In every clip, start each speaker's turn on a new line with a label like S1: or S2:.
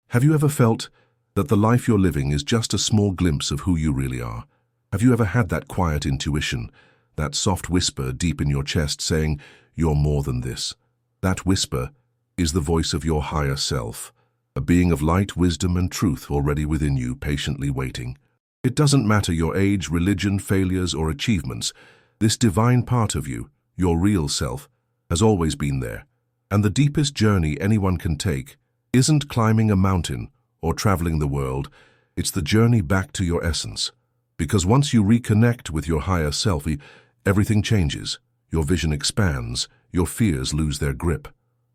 S1: Have you ever felt that the life you're living is just a small glimpse of who you really are? Have you ever had that quiet intuition, that soft whisper deep in your chest saying, "You're more than this"? That whisper is the voice of your higher self, a being of light, wisdom, and truth already within you, patiently waiting. It doesn't matter your age, religion, failures, or achievements. This divine part of you, your real self, has always been there. And the deepest journey anyone can take isn't climbing a mountain or traveling the world. It's the journey back to your essence. Because once you reconnect with your higher self, everything changes. Your vision expands, your fears lose their grip.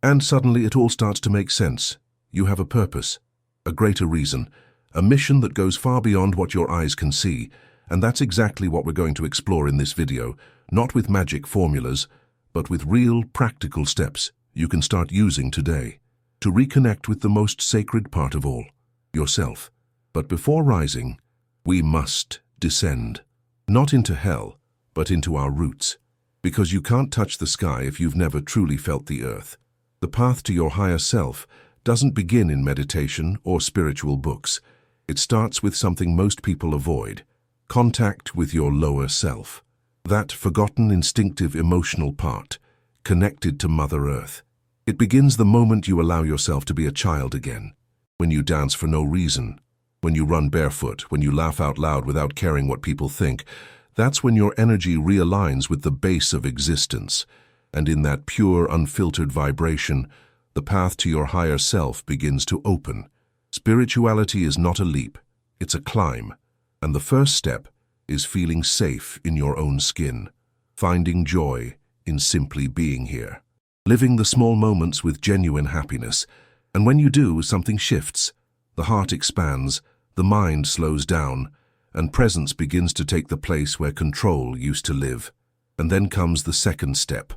S1: And suddenly it all starts to make sense. You have a purpose, a greater reason, a mission that goes far beyond what your eyes can see. And that's exactly what we're going to explore in this video, not with magic formulas, but with real, practical steps you can start using today to reconnect with the most sacred part of all, yourself. But before rising, we must descend, not into hell, but into our roots, because you can't touch the sky if you've never truly felt the earth. The path to your higher self doesn't begin in meditation or spiritual books. It starts with something most people avoid: contact with your lower self. That forgotten, instinctive, emotional part, connected to Mother Earth. It begins the moment you allow yourself to be a child again. When you dance for no reason, when you run barefoot, when you laugh out loud without caring what people think. That's when your energy realigns with the base of existence. And in that pure, unfiltered vibration, the path to your higher self begins to open. Spirituality is not a leap, it's a climb. And the first step is feeling safe in your own skin, finding joy in simply being here, living the small moments with genuine happiness. And when you do, something shifts. The heart expands, the mind slows down, and presence begins to take the place where control used to live. And then comes the second step,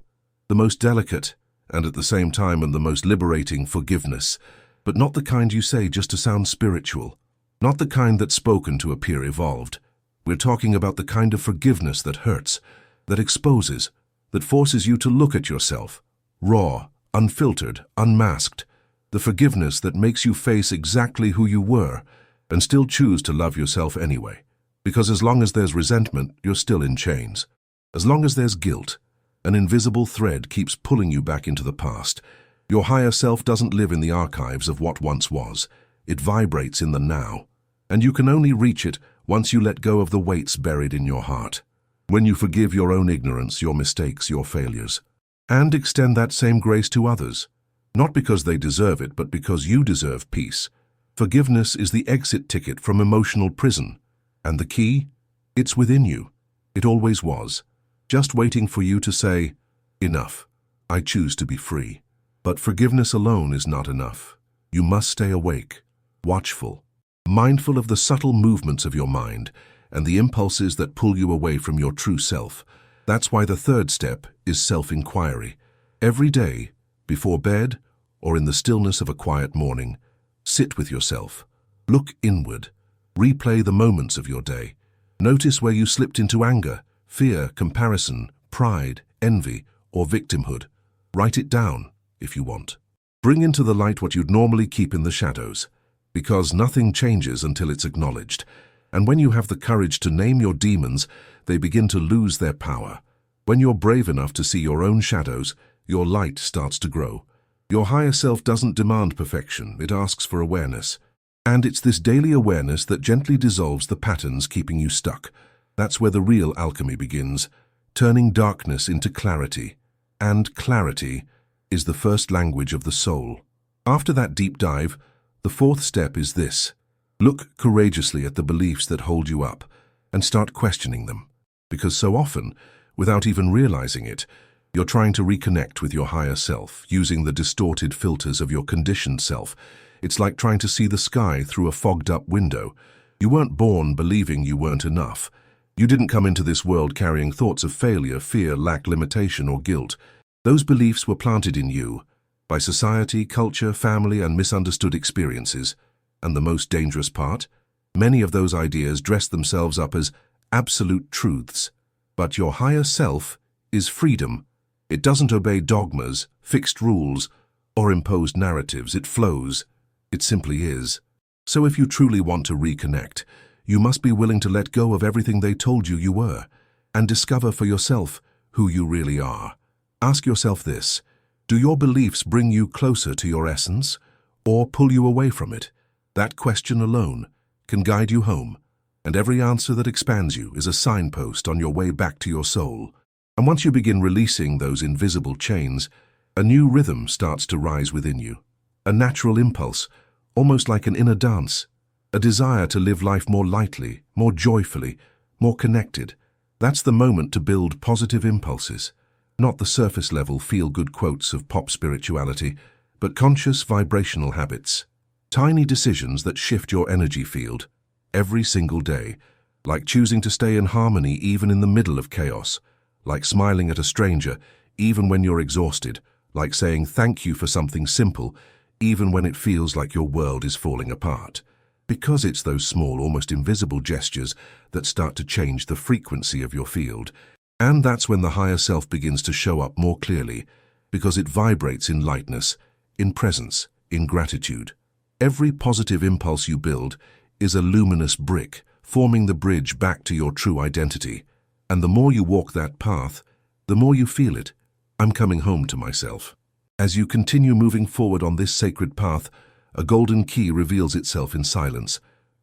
S1: the most delicate, and at the same time and the most liberating: forgiveness. But not the kind you say just to sound spiritual, not the kind that's spoken to appear evolved. We're talking about the kind of forgiveness that hurts, that exposes, that forces you to look at yourself, raw, unfiltered, unmasked. The forgiveness that makes you face exactly who you were and still choose to love yourself anyway. Because as long as there's resentment, you're still in chains. As long as there's guilt, an invisible thread keeps pulling you back into the past. Your higher self doesn't live in the archives of what once was. It vibrates in the now. And you can only reach it once you let go of the weights buried in your heart. When you forgive your own ignorance, your mistakes, your failures, and extend that same grace to others. Not because they deserve it, but because you deserve peace. Forgiveness is the exit ticket from emotional prison. And the key? It's within you. It always was, just waiting for you to say, "Enough. I choose to be free." But forgiveness alone is not enough. You must stay awake, watchful, mindful of the subtle movements of your mind and the impulses that pull you away from your true self. That's why the third step is self-inquiry. Every day, before bed or in the stillness of a quiet morning, sit with yourself. Look inward. Replay the moments of your day. Notice where you slipped into anger, fear, comparison, pride, envy, or victimhood. Write it down, if you want. Bring into the light what you'd normally keep in the shadows, because nothing changes until it's acknowledged. And when you have the courage to name your demons, they begin to lose their power. When you're brave enough to see your own shadows, your light starts to grow. Your higher self doesn't demand perfection, it asks for awareness. And it's this daily awareness that gently dissolves the patterns keeping you stuck. That's where the real alchemy begins, turning darkness into clarity. And clarity is the first language of the soul. After that deep dive, the fourth step is this: look courageously at the beliefs that hold you up and start questioning them. Because so often, without even realizing it, you're trying to reconnect with your higher self, using the distorted filters of your conditioned self. It's like trying to see the sky through a fogged-up window. You weren't born believing you weren't enough. You didn't come into this world carrying thoughts of failure, fear, lack, limitation, or guilt. Those beliefs were planted in you by society, culture, family, and misunderstood experiences. And the most dangerous part? Many of those ideas dress themselves up as absolute truths. But your higher self is freedom. It doesn't obey dogmas, fixed rules, or imposed narratives. It flows. It simply is. So if you truly want to reconnect, you must be willing to let go of everything they told you were and discover for yourself who you really are. Ask yourself this: do your beliefs bring you closer to your essence or pull you away from it? That question alone can guide you home, and every answer that expands you is a signpost on your way back to your soul. And once you begin releasing those invisible chains, a new rhythm starts to rise within you. A natural impulse, almost like an inner dance. A desire to live life more lightly, more joyfully, more connected. That's the moment to build positive impulses. Not the surface-level feel-good quotes of pop spirituality, but conscious vibrational habits. Tiny decisions that shift your energy field every single day, like choosing to stay in harmony even in the middle of chaos, like smiling at a stranger even when you're exhausted, like saying thank you for something simple even when it feels like your world is falling apart. Because it's those small, almost invisible gestures that start to change the frequency of your field. And that's when the higher self begins to show up more clearly, because it vibrates in lightness, in presence, in gratitude. Every positive impulse you build is a luminous brick, forming the bridge back to your true identity. And the more you walk that path, the more you feel it. I'm coming home to myself. As you continue moving forward on this sacred path, a golden key reveals itself in silence.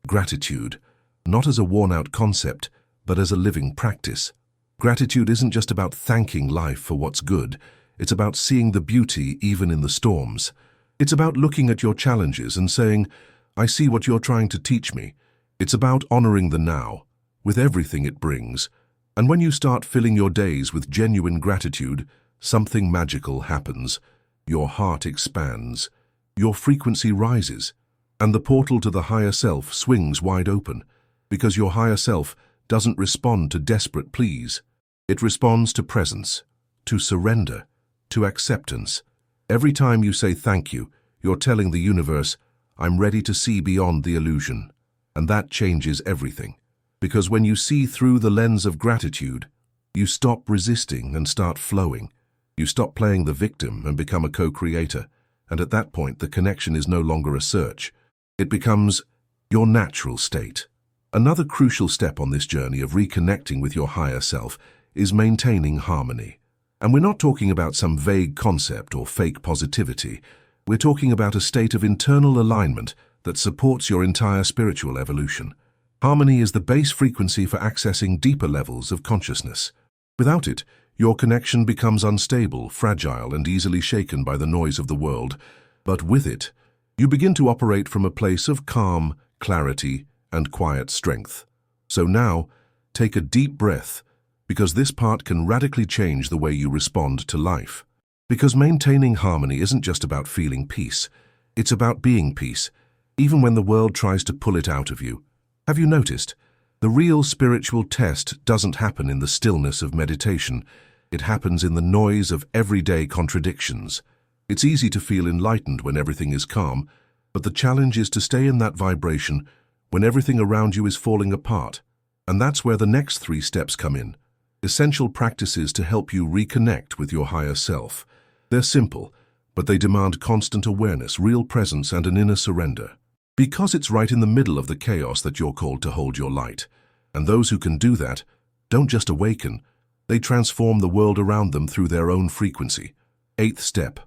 S1: Gratitude, not as a worn-out concept, but as a living practice. Gratitude isn't just about thanking life for what's good. It's about seeing the beauty even in the storms. It's about looking at your challenges and saying, I see what you're trying to teach me. It's about honoring the now, with everything it brings. And when you start filling your days with genuine gratitude, something magical happens. Your heart expands, your frequency rises, and the portal to the higher self swings wide open, because your higher self doesn't respond to desperate pleas. It responds to presence, to surrender, to acceptance. Every time you say thank you, you're telling the universe, I'm ready to see beyond the illusion. And that changes everything. Because when you see through the lens of gratitude, you stop resisting and start flowing. You stop playing the victim and become a co-creator. And at that point, the connection is no longer a search. It becomes your natural state. Another crucial step on this journey of reconnecting with your higher self is maintaining harmony. And we're not talking about some vague concept or fake positivity. We're talking about a state of internal alignment that supports your entire spiritual evolution. Harmony is the base frequency for accessing deeper levels of consciousness. Without it, your connection becomes unstable, fragile, and easily shaken by the noise of the world. But with it, you begin to operate from a place of calm, clarity, and quiet strength. So now, take a deep breath, because this part can radically change the way you respond to life. Because maintaining harmony isn't just about feeling peace, it's about being peace, even when the world tries to pull it out of you. Have you noticed? The real spiritual test doesn't happen in the stillness of meditation. It happens in the noise of everyday contradictions. It's easy to feel enlightened when everything is calm, but the challenge is to stay in that vibration when everything around you is falling apart. And that's where the next 3 steps come in. Essential practices to help you reconnect with your higher self. They're simple, but they demand constant awareness, real presence, and an inner surrender. Because it's right in the middle of the chaos that you're called to hold your light. And those who can do that don't just awaken, they transform the world around them through their own frequency. 8th step,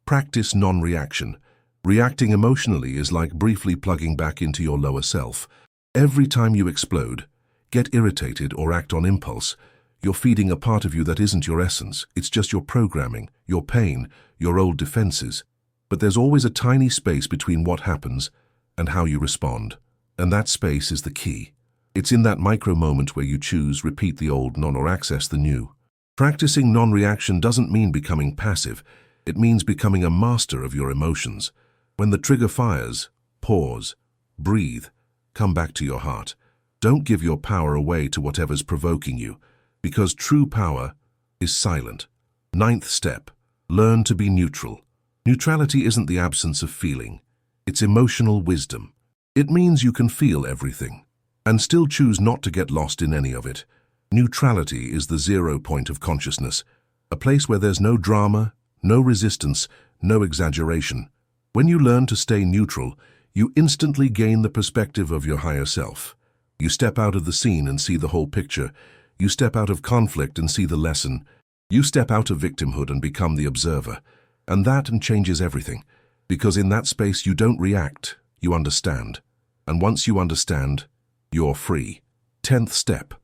S1: practice non-reaction. Reacting emotionally is like briefly plugging back into your lower self. Every time you explode, get irritated, or act on impulse, you're feeding a part of you that isn't your essence. It's just your programming, your pain, your old defenses. But there's always a tiny space between what happens and how you respond. And that space is the key. It's in that micro moment where you choose, repeat the old or access the new. Practicing non-reaction doesn't mean becoming passive. It means becoming a master of your emotions. When the trigger fires, pause, breathe, come back to your heart. Don't give your power away to whatever's provoking you, because true power is silent. 9th step, learn to be neutral. Neutrality isn't the absence of feeling. It's emotional wisdom. It means you can feel everything and still choose not to get lost in any of it. Neutrality is the 0 point of consciousness, a place where there's no drama, no resistance, no exaggeration. When you learn to stay neutral, you instantly gain the perspective of your higher self. You step out of the scene and see the whole picture. You step out of conflict and see the lesson. You step out of victimhood and become the observer. And that changes everything. Because in that space you don't react, you understand. And once you understand, you're free. 10th step.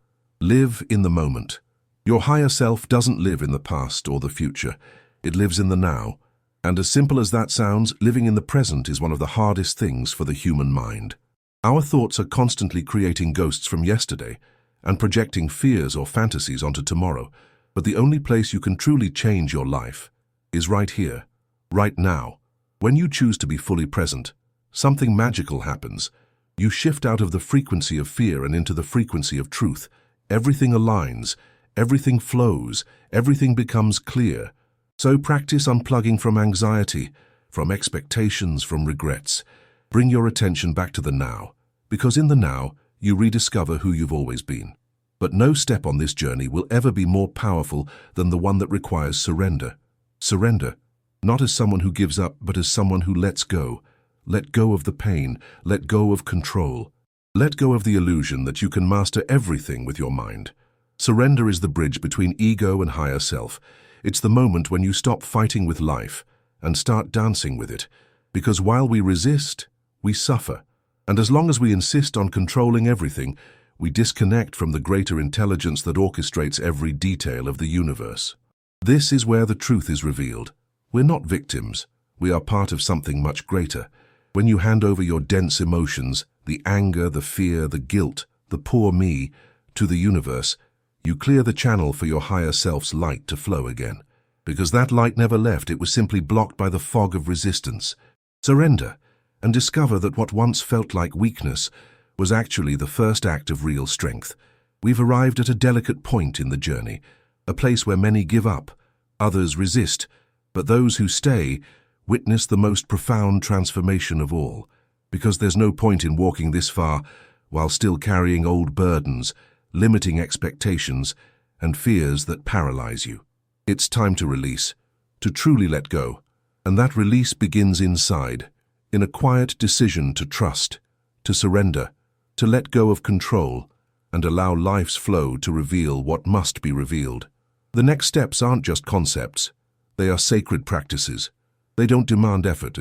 S1: Live in the moment. Your higher self doesn't live in the past or the future. It lives in the now. And as simple as that sounds, living in the present is one of the hardest things for the human mind. Our thoughts are constantly creating ghosts from yesterday and projecting fears or fantasies onto tomorrow. But the only place you can truly change your life is right here, right now. When you choose to be fully present, something magical happens. You shift out of the frequency of fear and into the frequency of truth. Everything aligns, everything flows, everything becomes clear. So practice unplugging from anxiety, from expectations, from regrets. Bring your attention back to the now, because in the now, you rediscover who you've always been. But no step on this journey will ever be more powerful than the one that requires surrender. Surrender, not as someone who gives up, but as someone who lets go. Let go of the pain, let go of control. Let go of the illusion that you can master everything with your mind. Surrender is the bridge between ego and higher self. It's the moment when you stop fighting with life and start dancing with it. Because while we resist, we suffer. And as long as we insist on controlling everything, we disconnect from the greater intelligence that orchestrates every detail of the universe. This is where the truth is revealed. We're not victims. We are part of something much greater. When you hand over your dense emotions, the anger, the fear, the guilt, the poor me, to the universe, you clear the channel for your higher self's light to flow again. Because that light never left, it was simply blocked by the fog of resistance. Surrender, and discover that what once felt like weakness was actually the first act of real strength. We've arrived at a delicate point in the journey, a place where many give up, others resist, but those who stay witness the most profound transformation of all, because there's no point in walking this far while still carrying old burdens, limiting expectations, and fears that paralyze you. It's time to release, to truly let go, and that release begins inside, in a quiet decision to trust, to surrender, to let go of control, and allow life's flow to reveal what must be revealed. The next steps aren't just concepts, they are sacred practices. They don't demand effort,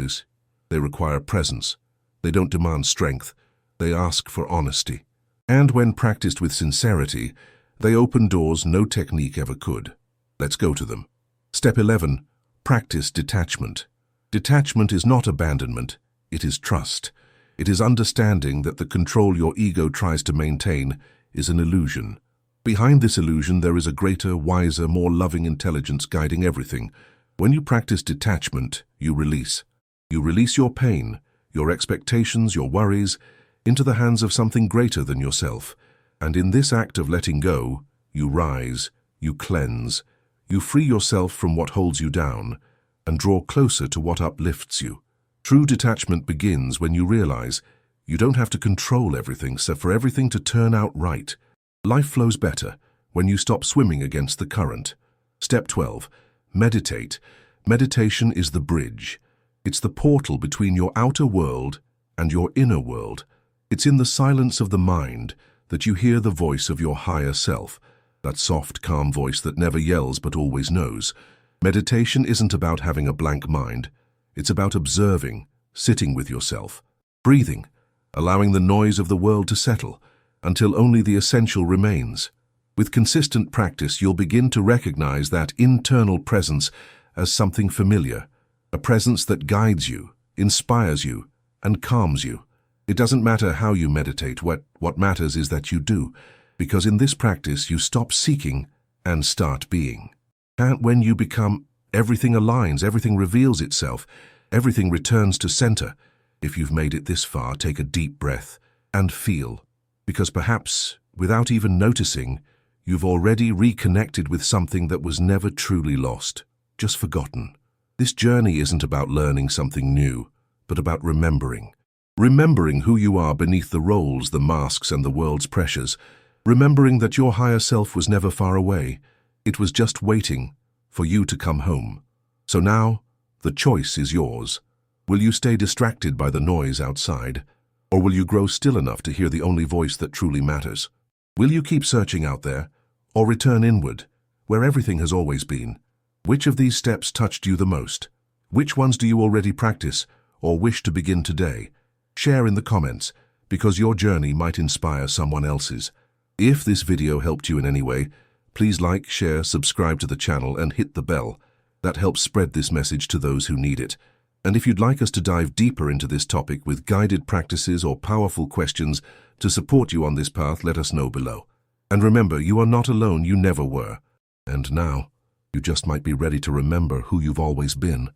S1: they require presence. They don't demand strength, they ask for honesty. And when practiced with sincerity, they open doors no technique ever could. Let's go to them. Step 11. Practice detachment. Detachment is not abandonment, it is trust. It is understanding that the control your ego tries to maintain is an illusion. Behind this illusion there is a greater, wiser, more loving intelligence guiding everything. When you practice detachment, you release. You release your pain, your expectations, your worries, into the hands of something greater than yourself. And in this act of letting go, you rise, you cleanse, you free yourself from what holds you down, and draw closer to what uplifts you. True detachment begins when you realize you don't have to control everything, so for everything to turn out right. Life flows better when you stop swimming against the current. Step 12. Meditate. Meditation is the bridge. It's the portal between your outer world and your inner world. It's in the silence of the mind that you hear the voice of your higher self, that soft, calm voice that never yells but always knows. Meditation isn't about having a blank mind. It's about observing, sitting with yourself, breathing, allowing the noise of the world to settle until only the essential remains. With consistent practice, you'll begin to recognize that internal presence as something familiar, a presence that guides you, inspires you, and calms you. It doesn't matter how you meditate, what matters is that you do, because in this practice you stop seeking and start being. And when you become, everything aligns, everything reveals itself, everything returns to center. If you've made it this far, take a deep breath and feel, because perhaps, without even noticing, you've already reconnected with something that was never truly lost, just forgotten. This journey isn't about learning something new, but about remembering. Remembering who you are beneath the roles, the masks, and the world's pressures. Remembering that your higher self was never far away. It was just waiting for you to come home. So now, the choice is yours. Will you stay distracted by the noise outside? Or will you grow still enough to hear the only voice that truly matters? Will you keep searching out there, or return inward, where everything has always been? Which of these steps touched you the most? Which ones do you already practice, or wish to begin today? Share in the comments, because your journey might inspire someone else's. If this video helped you in any way, please like, share, subscribe to the channel and hit the bell. That helps spread this message to those who need it. And if you'd like us to dive deeper into this topic with guided practices or powerful questions to support you on this path, let us know below. And remember, you are not alone, you never were. And now, you just might be ready to remember who you've always been.